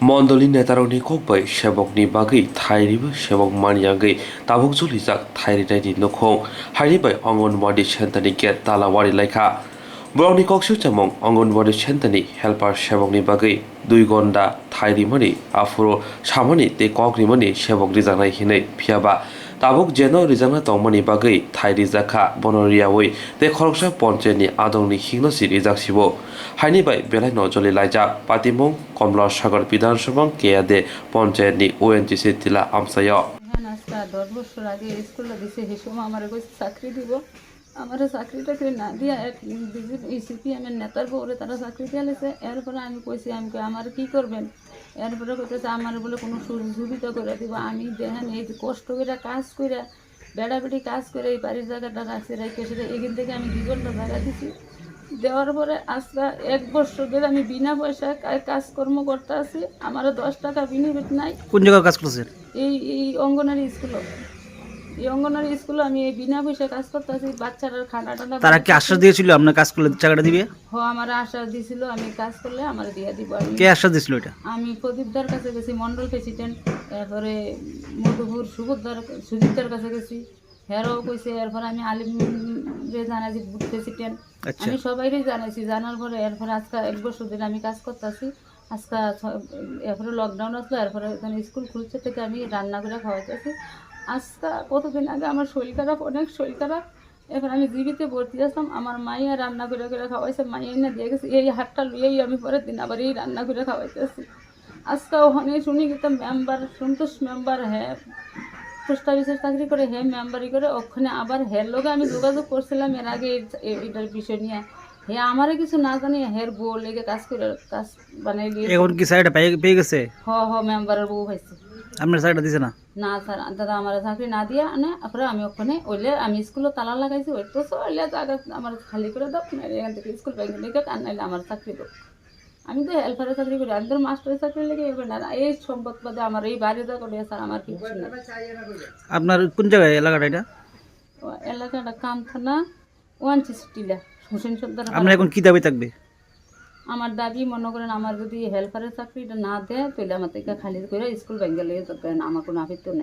Mondolin netaroni kokbai shebokni bagai thairiba shebok maniagai tabuk julijak thairinai ni nokhong haribai angonwadi sentani get talawari laikha borokni koksu chamong angonwadi sentani helper shebokni bagai 2 gonda thairimani afuro samani te kokrimani shebok rijanai hinai phiaba tabuk jeno rijana tongmani bagai thairi jakha bonoriawoi te khoroksa poncheni adongni hingnosi rijaksibo হাইনি বাই বেলাই নজলি লাইজা পাতিমং কমলা সাগর বিধানসভা কেয়াদে পঞ্চায়েতনি ONGC তিলা আমসায় হ্যাঁ আজকে 10 বছর আগে স্কুলে দিছে সেই সময় আমার কইছে চাকরি দিব আমার চাকরিটা না দিয়া এক সিপিএম এর নেতার বউরে তারা চাকরি দিয়ে লেছে এরপরে আমি কইছি আমি আমার কি করবেন এরপরে কইতেছে আমার বলে কোনো সুবিধা করে দিব আমি দেখেন এই যে কষ্ট করে কাজ করে বেড়াবেড়ি কাজ করে এই বাড়ির জায়গাটা রাখছি রেখে সেটা এখান থেকে আমি 2 ঘন্টা জায়গা দিছি দেওয়ার পরে আজকে 1 বছর ধরে আমি বিনা পয়সা কাজকর্ম করতে আছি আমার 10 টাকা বিনিয়োগ নাই। কোন জায়গায় কাজ করছেন? এই অঙ্গনারী স্কুল, এই অঙ্গনারী স্কুলে আমি এই বিনা পয়সা কাজ করতে আছি। বাচ্চারা খানা টানা তারা কি আশ্বাস দিয়েছিল আপনার কাজ করলে টাকাটা দিবে? আমার আশ্বাস দিয়েছিল আমি কাজ করলে আমার দিয়ে দিব। কে আশ্বাস দিয়েছিল এটা? আমি প্রদীপদার কাছে গেছি, মন্ডল প্রেসিডেন্ট, তারপরে মধুপুর সুজিতদার কাছে গেছি, হেরও কইছে। এরপরে আমি আলিম রে জানাইছি, বুথ প্রেসিডেন্ট, আমি সবাইরে জানাইছি। জানার পরে এরপরে আজকে 1 বছর ধরে আমি কাজ করতেছি। আজকে এরপরে লকডাউন আসলো, এরপরে স্কুল খুলছে থেকে আমি রান্না করে খাওয়াইতেছি। আজকে কতদিন আগে আমার শরীর খারাপ, অনেক শরীর খারাপ, এবার আমি জীবিতে ভর্তি আসলাম। আমার মাইয়া রান্না করে খাওয়াইছে, মাইয়া না দিয়ে গেছে। এই হাতটা লুয়েই আমি পরের দিন আবার এই রান্না করে খাওয়াইতেছি। আজকে ওখানে শুনি গেতাম মেম্বার সন্তোষ মেম্বার, হ্যাঁ পোস্ট অফিসে চাকরি করে, হ্যাঁ মেম্বারি করে। ওখানে আবার হের লোকে আমি যোগাযোগ করছিলাম এর আগে এটার বিষয় নিয়ে। হ্যাঁ আমারে কিছু না জানি, হের বউ লেগে কাজ করে কাজ বানাই দিয়ে এখন কি সাইডটা পেয়ে গেছে? মেম্বারের বউ পাইছে। আপনার সাইডটা দিছে না? না স্যার, দাদা আমার চাকরি না দিয়া আনে। তারপরে আমি ওখানে ওইলে আমি স্কুলে তালা লাগাইছি, ওই তো ওইলে জায়গা আমার খালি করে দাও, এখান থেকে স্কুল ব্যাংক থেকে আর নাইলে আমার চাকরি দাও। আমি তো হেল্পারের চাকরি করি, আমি তো মাস্টারের চাকরি লেগে না। এই সম্পদ বাদে আমার এই বাড়িটা করে স্যার আমার কিছু না। আপনার কোন জায়গায় এলাকাটা এটা? এলাকাটা কামথানা 1 টিলা হোসেন সর্দার। আপনার এখন কি দাবি থাকবে? আমার দাবি মনে করেন আমার যদি হেল্পারের চাকরিটা না দেয় তাহলে আমার থেকে খালি করে স্কুল ব্যাংকে লেগে আমার কোনো আপত্তি নাই।